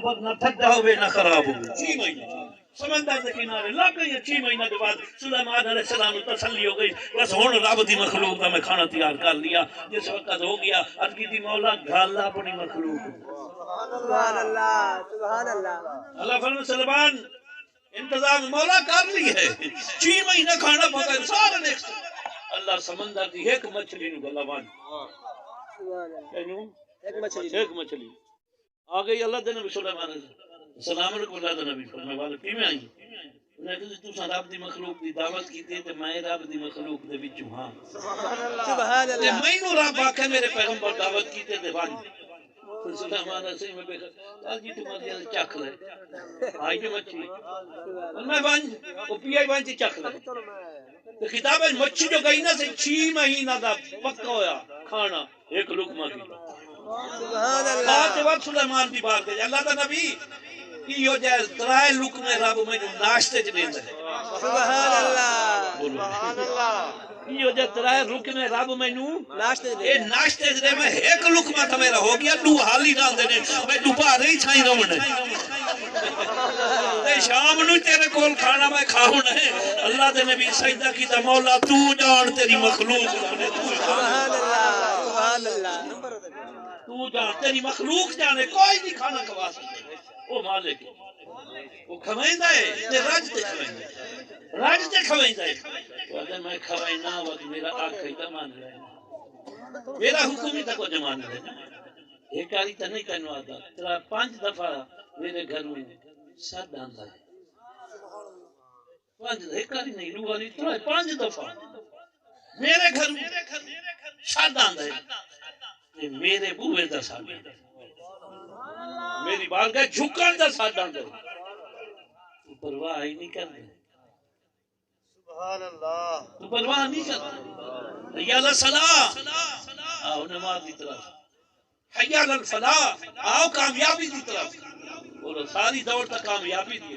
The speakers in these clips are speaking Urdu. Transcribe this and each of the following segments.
پر نہ ٹھڈا ہوئے نہ خراب ہوئے 6 مہینے سمندر کے کنارے لگ گئی 6 مہینے کے بعد سلیمان علیہ السلام تسلی ہو گئی بس ہن رب دی مخلوق کا میں کھانا تیار کر لیا جس وقت ہو گیا عرض کی مولا گل اپنی مخلوق سبحان اللہ سبحان اللہ اللہ فرمائے سلیمان انتظام مولا کر لی ہے 6 مہینے کھانا پکا سارے نے اللہ سمندر دی ایک مچھلی نو گلا بان ایک مچھلی آ گئی اللہ دے نبی سلیمان السلام علیکم اللہ دے نبی فرمائے والے کی میں آئی انہیں کہ تساں رب دی مخلوق دی دعوت کیتی تے میں رب دی مخلوق دے وچوں ہاں سبحان تے اللہ مینوں رب آکھے میرے پیغمبر دعوت کیتے تے ون سلیمان علیہ میں بیٹھا جی تمہاری چکھ لے آئی جو مچھلی میں ون او پی آئی ون چکھ لے تے کتاب مچھی جو گئی نا سے 6 مہینہ دا پکا ہویا کھانا ایک لقمہ کی سبحان اللہ بات وقت سلیمان دی بات ہے اللہ دا نبی یہ جائے ترائے لقمے رب میں ناشتے چ دیندا ہے سبحان اللہ سبحان اللہ یہ جائے ترائے لقمے رب میں ناشتے اے ناشتے چ دے میں ایک لقمہ تھا میرا ہو گیا دو حالی نال دے میں دوپہر ہی چھائی رہن تے شام نو تیرے کول کھانا میں کھاؤں ہے اللہ دے نبی سجدہ کیتا مولا تو جان تیری مخلوق سبحان اللہ تو جان تیری مخلوق جانے کوئی نہیں کھانا کھوا سکتا وہ مالک وہ کھوائندا ہے تے رج تے کھوائندا رج تے کھوائندا ہے تو اگر میں کھوائنا وقت میرا آنکھ تے مان رہا میرا حکم ہی تک مان رہا ایک آری تے نہیں کہنوا دا ترا 5 دفعہ میرے گھر میں سد آندا ہے 5 ایک آری نہیں دو آری ترا 5 دفعہ میرے گھر میں سد آندا ہے میرے بوئے دا سد میری بارگاہ جھکن دا سد آندا ہے پرواہ ہی نہیں کرتے سبحان اللہ تو پرواہ نہیں کرتے حی علی الصلاۃ آؤ نماز کی طرف حی علی الفلاح آؤ کامیابی کی طرف بولو ساری دور تک کامیابی دی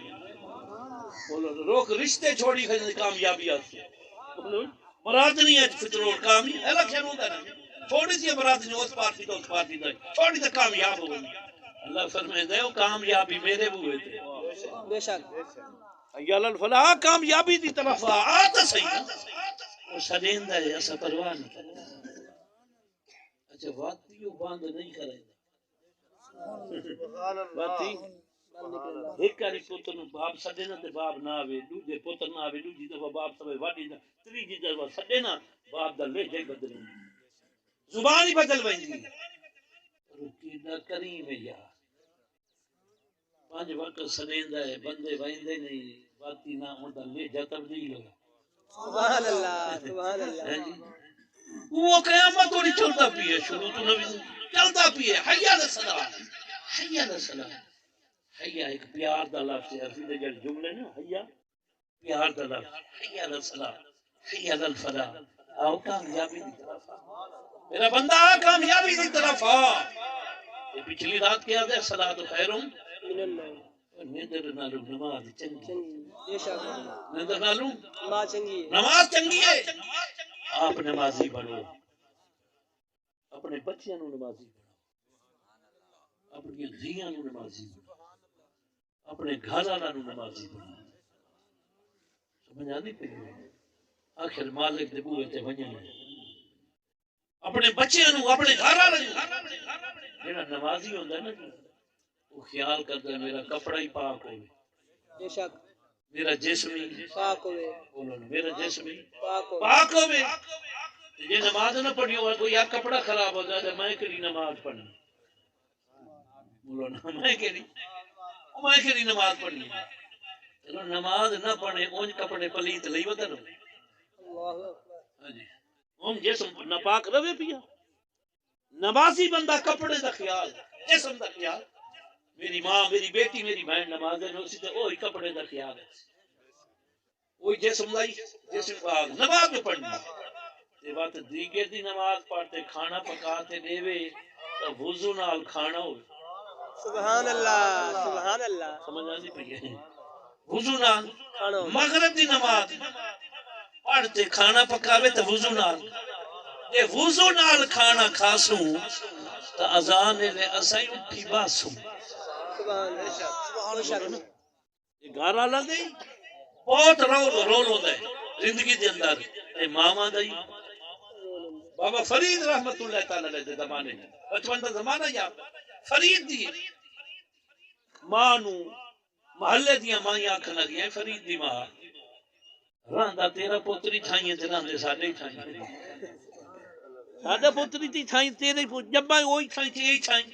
بولو روک رشتے چھوڑی خجل کامیابی آتی ہے بولو مراد نہیں ہے فترور کامی الیکشن ہوتا ہے چھوڑی سی مراد نہیں اس پارٹی تو اس پارٹی دا چھوڑی تو کامیاب ہو گئی اللہ فرمائے دے کامیابی میرے ہوئے تھے بے شک حی علی الفلاح کامیابی دی طرف آتا صحیح وہ سجیندہ ہے ایسا پرواہ نہیں کرتا اچھا واتیو باندھ نہیں کرے واتی ایک کاری پتر باپ سڈے نا تے باپ نہ آوے دوجے پتر نہ آوے دوجی دفعہ باپ سوے واڈی نہ تریجی دفعہ سڈے نا باپ دا لہجہ ہی بدل زبان ہی بدل ویندی رکی نہ کریم یار 5 وقت سنیندا ہے بندے ویندے نہیں واتی نہ اوندا لہجہ تبدیل ہو سبحان اللہ وہ قیامت ہوئی چلتا پیے شروع تو نبی چلتا پیے حی علی الصلاۃ حی علی الصلاۃ حیا ایک پیار دا لفظ ہے عربی دے جڑے جملے نا حیا پیار دا لفظ حی علی الصلاۃ حی علی الفلاح آؤ کامیابی دی طرف میرا بندہ کامیابی دی طرف یہ پچھلی رات کیا دے صلاۃ خیر من النوم نیندر نالو نماز چنگی بے شک نیندر نالو نماز چنگی ہے آپ نمازی بنو اپنے بچیاں نو نمازی بنو اپنی دھیاں نو نمازی بنو اپنے گھر والا نو نمازی بنو سمجھ آندی پئی آخر مالک دے بوئے تے ونجن اپنے بچیاں نو اپنے گھر والے نو جڑا نمازی ہوندا نا وہ خیال کردا ہے میرا کپڑا ہی پاک ہوے بے شک میرا جسم ہی پاک ہوے بولو میرا جسم ہی پاک ہوے یہ نماز نہ پڑھی ہو کوئی یار کپڑا خراب ہو جائے تو میں کیڑی نماز پڑھنی بولو نا میں کیڑی نماز پڑھنی چلو نماز نہ پڑھے اونج کپڑے پلیت لئی ودا نو اللہ ہاں جی ہم جسم ناپاک رہے پیا نمازی بندہ کپڑے دا خیال جسم دا خیال میری ماں میری بیٹی میری بہن نماز ہے اسی تے وہی کپڑے دا خیال ہے وہی جسم لائی جسم پاک نماز میں پڑھنی تے بات دیگر دی نماز پڑھتے کھانا پکاتے دیوے تو وضو نال کھانا ہوئے سبحان اللہ سمجھ آتی پئی ہے وضو نال مغرب دی نماز پڑھتے کھانا پکاوے تو وضو نال یہ وضو نال کھانا کھاسوں تو اذان لے اسائی اٹھی باسوں سبحان اللہ، بے شک یہ گھر والا دے بہت رول ہوتا ہے زندگی دے اندر تے ماواں دا ہی بابا فرید رحمت اللہ تعالی علیہ دے زمانے بچپن دا زمانہ یا فرید دی ماں نو محلے دیاں مائیں آکھن لگیاں فرید دی ماں راندا تیرا پوتری ٹھائیں تے راندے ساڈے ہی ٹھائیں ساڈا پوتری تی ٹھائیں تیرے جبا وہی ٹھائیں تے یہی ٹھائیں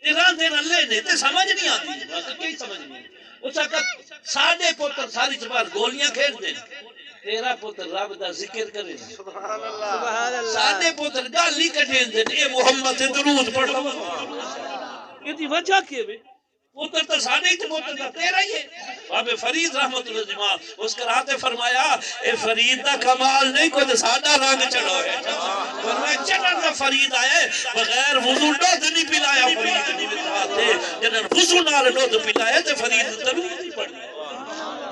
تے راندے اللہ نے تے سمجھ نہیں آتی بس کی سمجھ نہیں اس وقت ساڈے پتر ساری زبان گولیاں کھیل دے تیرا پتر رب دا ذکر کرے سبحان اللہ، ساڈے پتر گل ہی کٹے دے اے محمد تے درود پڑھو یہ دی وجہ کی ہے پتر تو ساڈے ہی تے پتر دا تیرا ہی ہے بابے فرید رحمت اللہ جمع اس کراتے فرمایا اے فرید دا کمال نہیں کوئی ساڈا رنگ چڑھو ہے فرمایا چڑھن دا فرید آئے بغیر وضو دودھ نہیں پلایا فرید نے جنہاں وضو نال دودھ پلایا تے فرید درود نہیں پڑھنا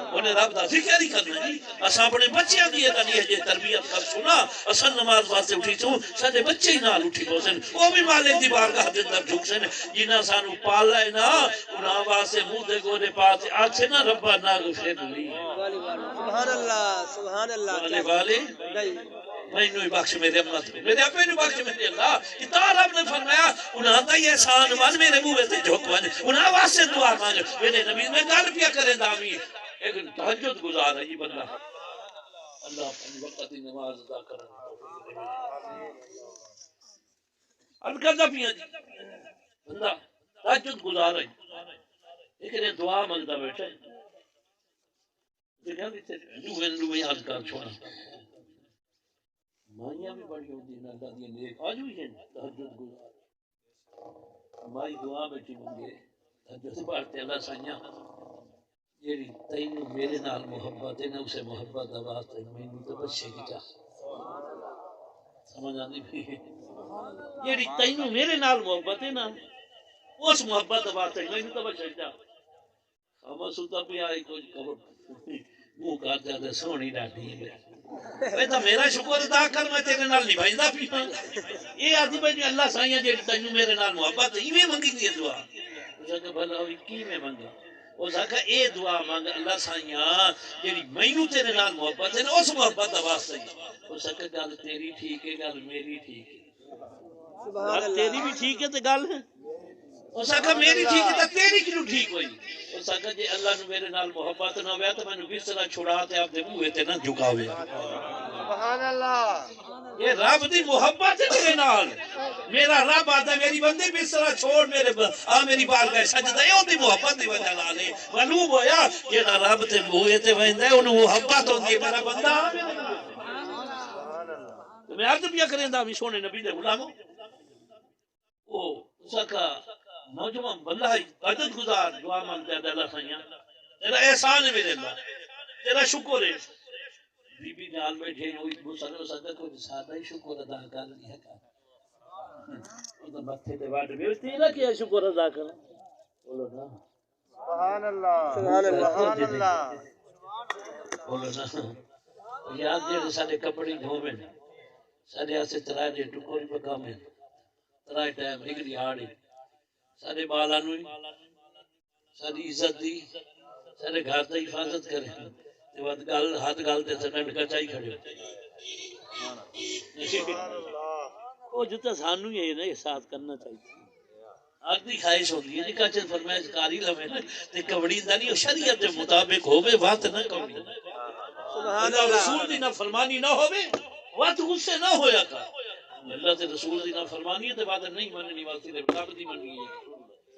انہیں رب دا ذکر ہی کرنا جی اساں اپنے بچیاں دی یہ جے تربیت کر سنا اساں نماز واسطے اٹھی تو سارے بچے ہی نال اٹھی پوسن وہ بھی مالک دی بارگاہ دے اندر جھک سن جنہاں سانو پالا ہے نا انہاں واسطے منہ دے گورے پاس آکھے نا ربا ناغفر لی سبحان اللہ، سبحان اللہ، والے میں نوی بخش میرے امت میرے اپنے نوی بخش میرے اللہ اتنا رب نے فرمایا انہاں دا یہ احسان ون میرے منہ سے جھک ون انہاں واسطے دعا مانگ میرے نبی میں گل پیا کرے دامی ایک تہجد گزار ہے یہ بندہ اللہ اپنی وقت کی نماز ادا کرنا اب کرنا پیا جی بندہ تہجد گزار ہے لیکن دعا مانگتا بیٹھا ہے یاد کر چھوڑا مائیاں بھی بڑی ہوتی ہیں اللہ دی نیک آج بھی ہیں تہجد گزار مائی دعا بیٹھی منگے تہجد پڑھتے اللہ سائیاں جیڑی تینوں میرے نال محبت ہے نا اسے محبت دا واسطے مینوں تو بچے کی چاہ سمجھ آندی بھی جیڑی تینوں میرے نال محبت ہے نا اس محبت دا واسطے مینوں تو بچے کی چاہ ہم سوتا پہ آئی کوئی خبر منہ کر دے سونی ڈاڈی ہے تو میرا شکر ادا کر میں تیرے نال نبھائیدا پیا یہ آدھی بھائی اللہ سائیاں جیڑی تینوں میرے نال محبت ہے ایویں منگی دی دعا اس کہ بھلا ہوئی کیویں منگا اس آکھا اے دعا مانگ اللہ سائیاں جیڑی مینوں تیرے نال محبت ہے اس محبت دا واسطے اس آکھا گل تیری ٹھیک ہے گل میری ٹھیک ہے گل تیری بھی ٹھیک ہے تے گل ہے اس آکھا میری ٹھیک ہے تے تیری کیوں ٹھیک ہوئی اس آکھا جے اللہ نے میرے نال محبت نہ ہویا تے مینوں بستر چھڑا تے اپ دے منہ تے نہ جھکاوے سبحان اللہ، یہ رب دی محبت ہے میرے نال میرا رب آتا میری بندے بستر چھوڑ میرے میری بارگاہ سجدہ ہے اودی محبت دی وجہ نال معلوم ہویا جیڑا رب تے منہ تے ویندا ہے اونوں محبت ہوندی ہے میرا بندہ میں عرض پیا کریندا بھی سونے نبی دے غلامو او سکا نوجوان بندہ ہے عدد گزار دعا مانگتا ہے اللہ سائیاں تیرا احسان ہے میرے اللہ تیرا شکر ہے بی بی نال بیٹھے ہوئی مسلم سکتا کوئی سادہ ہی شکر ادا کر لیا کر وہ تو متھے تے واٹ بھی تیرا کیا شکر ادا کر بولو نا سبحان اللہ، سبحان اللہ، سبحان اللہ، بولو نا یاد دے سارے کپڑے دھوویں سارے اسے ترائے دے ٹکوری پکاویں ترائے ٹائم ایک دیہاڑی سارے بالا نو ساری عزت دی سارے گھر دی حفاظت کرے تے بعد گل ہاتھ گل تے سٹنڈ کچائی کھڑے او جتا سانو ہی ہے احساس کرنا چاہیے آدھی خواہش ہوتی ہے جی کچھ فرمائش کاری لوے تے کبڑی دا نہیں شریعت دے مطابق ہوے وقت نہ کبڑی سبحان اللہ رسول دی نافرمانی نہ ہوے وقت غصے نہ ہویا کر اللہ تے رسول دی نافرمانی تے بعد نہیں مننی واسطے تے رب دی مننی ہے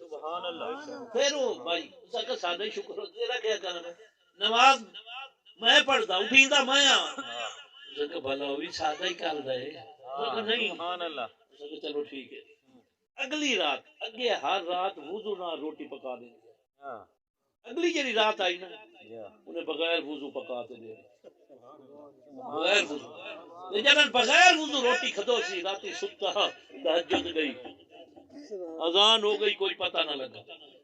سبحان اللہ پھر او بھائی سکا سادہ ہی شکر تیرا کیا کرنا نماز میں پڑھدا اٹھیندا میں سکا بھلا ہوئی سادہ ہی کر دے نہیں سبحان اللہ سکا چلو ٹھیک ہے اگلی رات اگے ہر رات وضو نہ روٹی پکا دیں اگلی جڑی رات آئی نا انہیں بغیر وضو پکا تے دے بغیر وضو لیکن بغیر وضو روٹی کھدو سی راتی ستا تہجد گئی اذان ہو گئی کوئی پتہ نہ لگا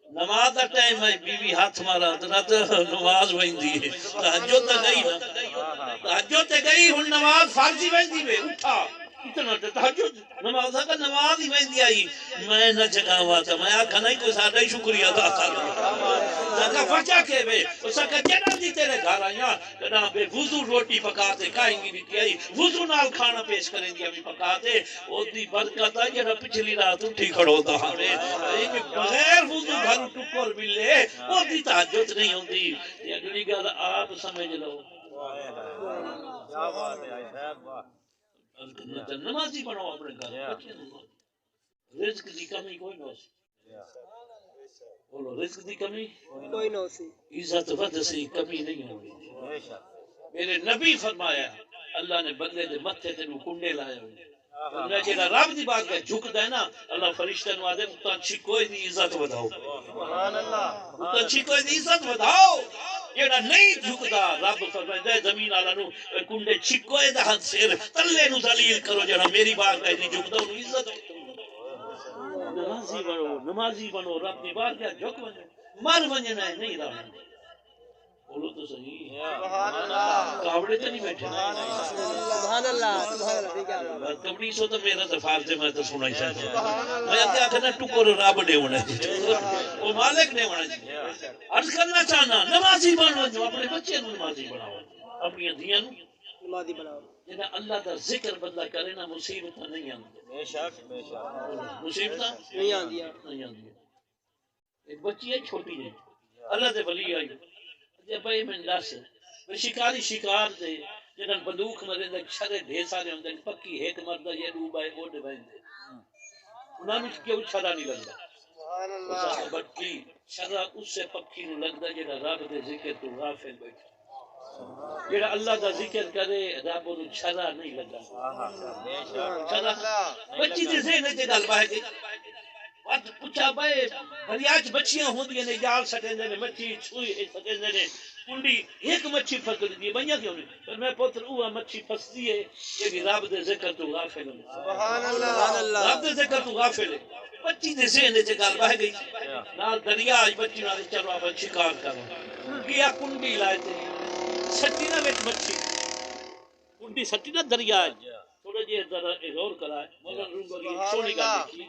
نماز دا ٹائم ہے بیوی ہاتھ مارا رات نماز ویندی ہے تہجد تے گئی نا تہجد تے گئی ہن نماز فرض ہی ویندی وے اٹھا اتنا تہجد نماز کا نماز ہی ویندی آئی میں نہ جگاوا تھا میں آکھا نہیں کوئی ساڈا ہی شکریہ ادا کر لگا فچا کے وے اس کا جڑا دی تیرے گھر آیا کنا بے وضو روٹی پکاتے کھائیں گی بھی آئی وضو نال کھانا پیش کریں گی ابھی پکاتے او دی برکت ہے جڑا پچھلی رات اٹھی کھڑو تا ہمیں بغیر وضو گھر ٹکر ملے او دی تہجد نہیں ہوندی یہ اگلی گل آپ سمجھ لو کیا بات ہے صاحب واہ نمازی بنو اپنے گھر رزق دی کمی کوئی نہ سی بولو رزق دی کمی کوئی نہ سی عزت ود سی کمی نہیں ہوگی میرے نبی فرمایا اللہ نے بندے دے متھے تے نو کنڈے لائے ہوئے انہیں جیڑا رب دی بات کا جھکدا ہے نا اللہ فرشتے نو آدے تاں چھکوئے دی عزت وداؤ سبحان اللہ تاں چھکوئے دی عزت وداؤ جیڑا نہیں جھکدا رب فرمائے زمین والا نو کنڈے چھکوئے دا ہاتھ سر تلے نو ذلیل کرو جیڑا میری بات کا نہیں جھکدا انو عزت نمازی بنو رب دی بات کا جھک ونجو مر ونجنا ہے نہیں رہنا بولو تو صحیح سبحان اللہ کاوڑے تو نہیں بیٹھے سبحان اللہ ٹھیک ہے کبڑی سو تو میرا تو فرض ہے میں تو سنا ہی چاہتا میں کیا کہنا ٹکر رب نے ہونا وہ مالک نے ہونا عرض کرنا چاہنا نمازی بنو جو اپنے بچے نو نمازی بناؤ اپنی دھیاں نو نمازی بناؤ جنا اللہ کا ذکر بندہ کرے نا مصیبت نہیں آندی بے شک مصیبت نہیں آندی ایک بچی ہے چھوٹی ہے اللہ دے ولی آئی جب بھائی میں دس شکاری شکار دے جنہاں بندوق مرے دے چھرے ڈھیر سارے ہوندے پکی ایک مرد یہ ڈوبائے وہ ڈبائندے انہاں نوں کیوں چھرا نہیں لگدا سبحان اللہ بچی چھرا اس سے پکی نوں لگدا جڑا رب دے ذکر تو غافل بیٹھا جڑا اللہ دا ذکر کرے رب نوں چھرا نہیں لگدا چھرا بچی دے ذہن وچ گل باہے گئی وقت پوچھا بھائی دریاچ بچیاں ہوندیاں نے جال سٹیندے نے مچھی چھوئی سٹیندے نے کنڈی ایک مچھی پکڑ دی بنیا کیوں نہیں پر میں پتر اوہ مچھی پھسدی ہے یہ بھی رب دے ذکر تو غافل ہے سبحان اللہ رب دے ذکر تو غافل ہے بچی دے ذہن وچ گل بہ گئی نال دریا بچی نال چلو آپ شکار کرو کیا کنڈی لائے تے سٹی نہ وچ مچھی کنڈی سٹی نہ دریا تھوڑا جے ذرا غور کرائے مگر روبری سونی گل لکھی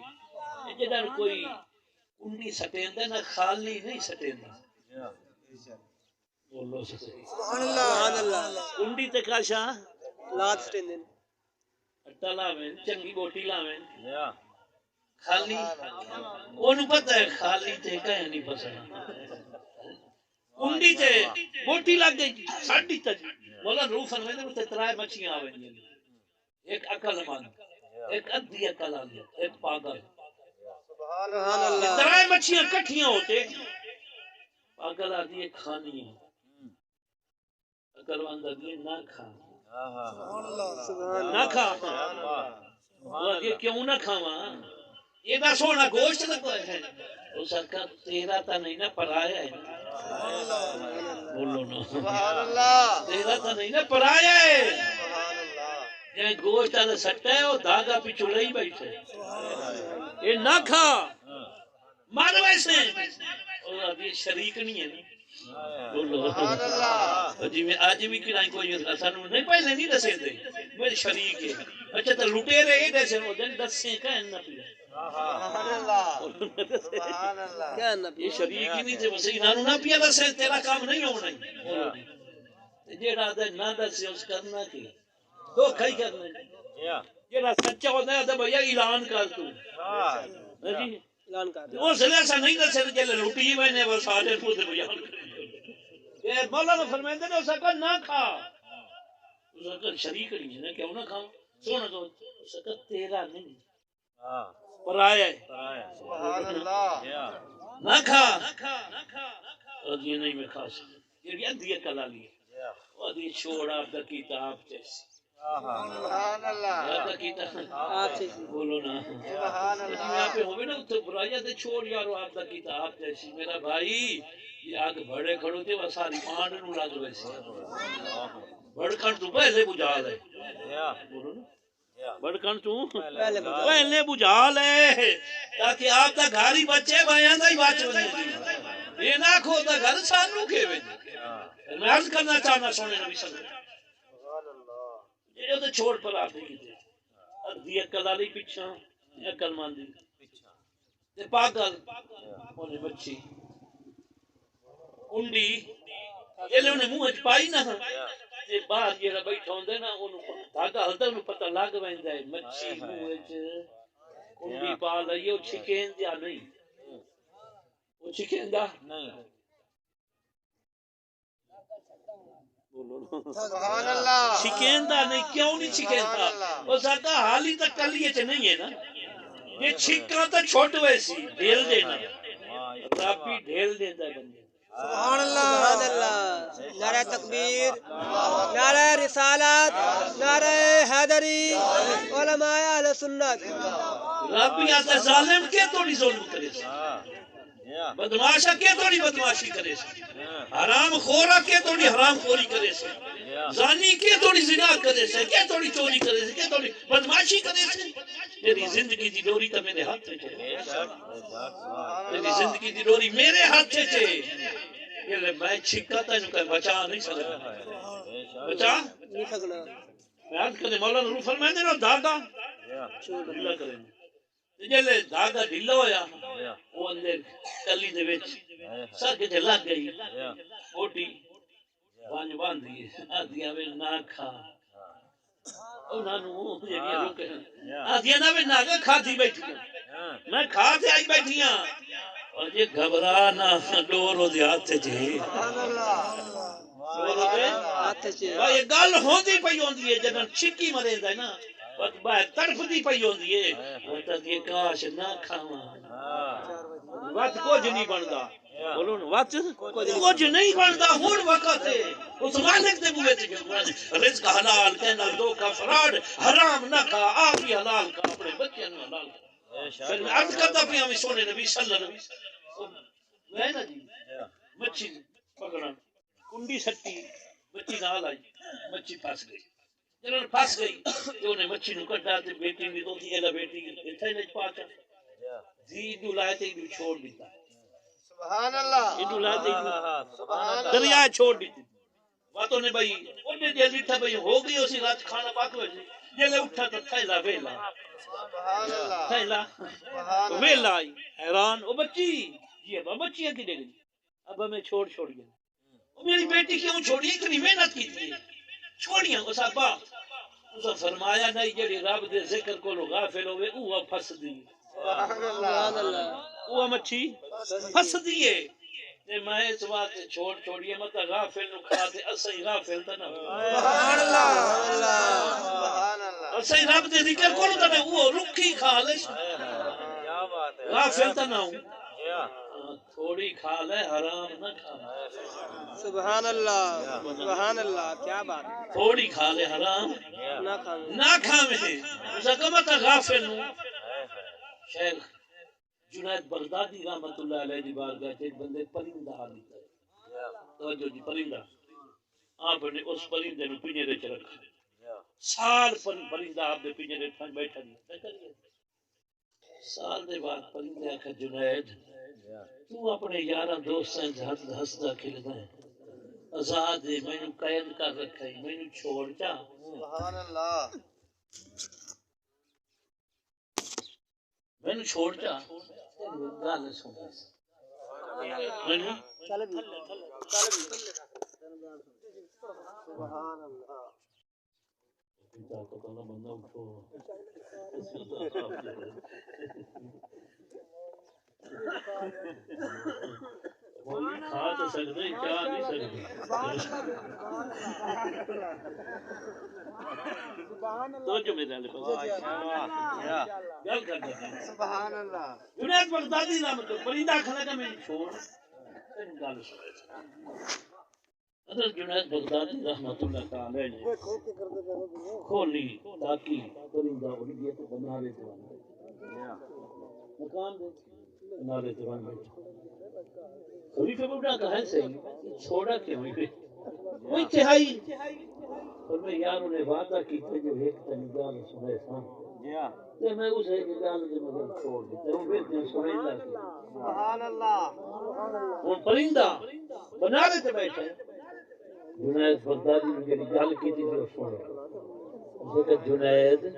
جدھر کوئی کنڈی سٹیندا نہ خالی نہیں سٹیندا بولو صحیح سبحان اللہ کنڈی تے کاشا لات سٹیندے اٹا لاویں چنگی بوٹی لاویں خالی اونوں پتہ ہے خالی تے کہیں نہیں پسند کنڈی تے بوٹی لگ گئی ساڈی تے مولا روح فرمائے تے ترائے مچھیاں آویں ایک عقل مند ایک ادھی عقل والی ایک پاگل سبحان اللہ ترائے مچھیاں کٹھیاں ہوتے پاگل آدھی ہے کھانی ہے عقل مند آدھی ہے نہ کھا نہ کھا وہ آدھی ہے کیوں نہ کھاواں یہ نہ سونا گوشت نہ کوئی ہے وہ سرکار تیرا تا نہیں نہ پرایا ہے بولو نا سبحان اللہ تیرا تا نہیں نہ پرایا ہے سبحان اللہ یہ گوشت آدھا سٹا ہے وہ دھاگا پیچھو لئی بیٹھے یہ نہ کھا مار ویسے اور آدھی شریک نہیں ہے نا بولو سبحان اللہ جی میں آج بھی کہیں کوئی سانو نہیں پہلے نہیں دسے دے میرے شریک ہے اچھا تو لٹے رہے دسے وہ دن دسے کہیں نہ پیا سبحان اللہ سبحان اللہ کیا نبی یہ شریک ہی نہیں تھے بس انہوں نہ پیا دسے تیرا کام نہیں ہونا جیڑا دے نہ دسے اس کرنا کی دھوکھا ہی کرنا جیڑا سچا ہوتا ہے تو بھیا اعلان کر تو جی اعلان کر اس لیے ایسا نہیں دسے جلے لٹی میں نے وہ سارے خود بیان یہ مولانا فرمائندے نے اس کا نہ کھا اس کا شریک نہیں ہے کیوں نہ کھاؤ سونا تو اس کا تیرا نہیں پرایا ہے سبحان اللہ نہ کھا اور یہ نہیں میں کھا سکتا یہ ادھی کلا لی وہ ادھی چھوڑ آپ دا کتاب جیسی سبحان اللہ آپ دا کتاب بولو نا سبحان میں اللہ آپ ہوئے نا اتنے برائیاں دے چھوڑ یارو آپ دا کتاب جیسی میرا بھائی یہ آگ بڑے کھڑو تھے وہ ساری پانڈ نو لگ ویسی بڑکن تو پہلے بجھا لے بولو نا بڑکن تو پہلے بجھا لے تاکہ آپ دا گھاری بچے بھائیاں دا ہی بچ بنے یہ نہ کھو دا گھر سانو کے بنے میں عرض کرنا چاہنا سونے نبی صلی اللہ سبحان اللہ یہ تو چھوڑ پر آپ نہیں تھے ادھی عقل والی پیچھا عقل ماندی تے پاگل اونے مچھی کنڈی جلے انہیں منہ وچ پائی نہ تے باہر جڑا بیٹھا ہوندا نا اونوں دھاگا ہلدا اونوں پتہ لگ ویندا ہے مچھی منہ وچ کنڈی پا لئی او چھکیندا نہیں او چھکیندا نہیں سبحان اللہ چھکیندا نہیں کیوں نہیں چھکیندا او زکا حالی تک کلیے چ نہیں ہے نا یہ چھکاں تے چھوٹ ویسی ڈھیل دینا رابی ڈھیل دیندا ہے بندے سبحان اللہ نعرہ تکبیر نعرہ رسالت نعرہ حیدری علماء اہل سنت رابی آتا ظالم کیا توڑی ظلم کرے بدماشا کیا توڑی بدماشی کرے حرام خورا کیا توڑی حرام خوری کرے زانی کیا توڑی زنا کرے کیا توڑی چوری کرے کیا توڑی بدماشی کرے تیری زندگی دی ڈوری تا میرے ہاتھ چھے تیری زندگی دی ڈوری میرے ہاتھ چھے یہ لے میں چھکا تا جو کہ بچا نہیں سکتا بچا نہیں سکنا میں آج کہتے مولانا روح فرمائنے نا دادا ڈھلا کریں جے لے دادا ڈھلا ہویا وہ اندر کلی دے وچ سر کے لگ گئی موٹی بانج باندھی آدھیاں میں نہ کھا انہاں نو جڑیاں روک آدھیاں نہ میں نہ کھا تھی بیٹھی میں کھا تے آئی بیٹھی ہاں اور یہ گھبرا نہ ڈورو دے ہاتھ جے ڈورو دے ہاتھ چ یہ گل ہوندی پئی ہوندی ہے جدوں چھکی مریندا ہے نا وقت باہر تڑفدی پئی ہوندی ہے وقت یہ کاش نہ کھاواں وقت کچھ نہیں بندا بولو نا وقت کچھ نہیں بندا ہن وقت ہے اس مالک دے منہ وچ رزق حلال کہنا دو کا فراڈ حرام نہ کھا آپ ہی حلال کھا اپنے بچیاں نوں حلال کھا پھر میں عرض کرتا پیا ہمیں سونے نبی صلی اللہ علیہ وسلم ہے نا جی مچھی پکڑن کنڈی سٹی مچھی نال آئی مچھی پھس گئی جنہوں پھس گئی تو انہیں مچھی نو کٹا تے بیٹی بھی تو تھی ایلا بیٹی ایتھے نہیں پاچا جی دو لائے تے بھی چھوڑ دیتا سبحان اللہ ایڈو لائے تے دریا چھوڑ دیتی باتوں نے بھائی انہیں دے دیتا بھائی ہو گئی اسی رات کھانا پاک ہوئے جلے اٹھا تو تھیلا ویلا سبحان اللہ تھیلا ویلا آئی حیران او بچی جی ابا بچیاں کی دے گئی اب ہمیں چھوڑ گیا میری بیٹی کیوں چھوڑی اتنی محنت کی تھی چھوڑیاں اس ابا اسا فرمایا نہیں جڑی رب دے ذکر کو غافل ہوئے اوہ پھس دی سبحان اللہ اوہ مچھی پھس دیئے تے میں اس بات چھوڑیے مت غافل نو کھا تے اسیں غافل تا نہ سبحان اللہ سبحان اللہ اسیں رب دے ذکر کو تے میں اوہ رکھی کھا لے کیا بات ہے غافل تا نہ تھوڑی کھا لے حرام نہ کھا سبحان اللہ کیا بات تھوڑی کھا لے حرام نہ کھا میں زکمت غافل نو شیخ جنید بغدادی رحمت اللہ علیہ دی بارگاہ ایک بندے پرندہ آ دیتا ہے توجہ جی پرندہ آپ نے اس پرندے نو پنجرے چ رکھا سال پرندہ آپ دے پنجرے تھن بیٹھا نہیں سال دے بعد پرندے آکھا جنید تو اپنے یاراں دوستاں دے ہسدا کھلدا ہے آزاد ہے میں نو قید کر رکھا ہے میں نو چھوڑ جا سبحان اللہ میں نو چھوڑ جا گل سن میں نو سبحان اللہ بندہ اٹھو کھا تو سکتے کیا نہیں سکتے تو جو میرے علی گل کرتا سبحان اللہ جنید بغدادی نام تو پرندہ کھانا کا میں چھوڑ گل حضرت جنید بغدادی رحمت اللہ تعالی نے کھولی تاکہ پرندہ اڑ تو بنا لے مقام دے بنا لے خلیفہ بڑھا کا ہے صحیح چھوڑا کیوں وہ انتہائی اور میں یاروں نے وعدہ کی تھے جو ایک تنگال سنے سان تے میں اس ایک گال دے مگر چھوڑ دیتا ہوں پھر سنائندہ کی سبحان اللہ وہ پرندہ بنا لیتے بیٹھے جنید بغدادی نے جڑی گل کی تھی جو سنے اسے کہ جنید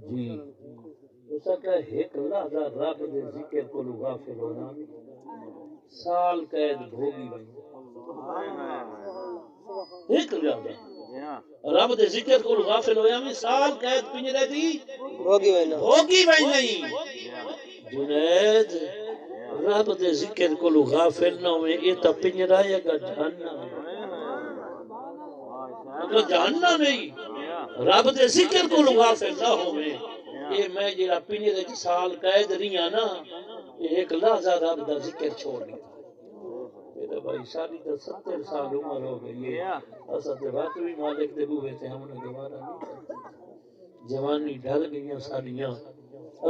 جی اس کا ایک لحظہ رب دے ذکر کو غافل ہونا سال قید بھوگی وئی ایک لحظہ رب دے ذکر کو غافل ہویا میں سال قید پنجرے دی ہوگی وینا ہوگی وئی نہیں جنید رب دے ذکر کو غافل نہ ہوئے یہ تا پنجرہ یا گا جہنم اگر جہنم نہیں رب دے ذکر کو غافل نہ ہوئے یہ میں جڑا پنجرے کی سال قید رہیا نا یہ ایک لحظہ رب دا ذکر چھوڑ دیا میرے بھائی ساری تو 70 سال عمر ہو گئی ہے اسا تے بات بھی مالک دے بوئے تھے ہم نے دوبارہ نہیں کرتے جوانی ڈھل گئیاں ساریاں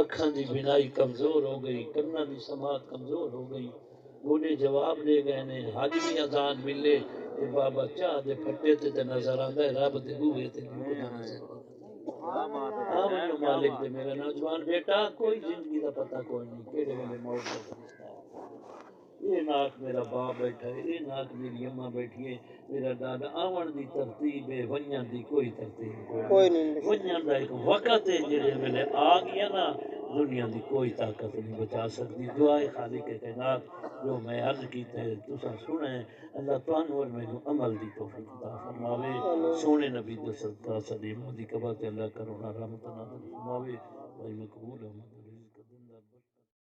اکھاں دی بینائی کمزور ہو گئی کناں دی سماعت کمزور ہو گئی گوڑے جواب دے گئے نے حج بھی اذان ملے تے بابا چاہ دے پھٹے تے نظر آندا ہے رب دے بوئے تے خدا نظر مالک دے میرا نوجوان بیٹا کوئی زندگی دا پتہ کوئی نہیں کیڑے ویلے موت ہو یہ ناک میرا باپ بیٹھا ہے یہ ناک میری اماں بیٹھی ہے میرا دادا آون دی ترتیب ہے ونجن دی کوئی ترتیب کوئی نہیں ونجن دا ایک وقت ہے جڑے ویلے آ گیا نا دنیا دی کوئی طاقت نہیں بچا سکتی دعائے خالق کائنات جو میں عرض کیتا ہے تساں سنے اللہ تانوں اور مینوں عمل دی توفیق عطا فرماوے سونے نبی دے صدقہ سلیمہ دی قبر تے اللہ کرونا رحمت نازل فرماوے بھائی مقبول ہے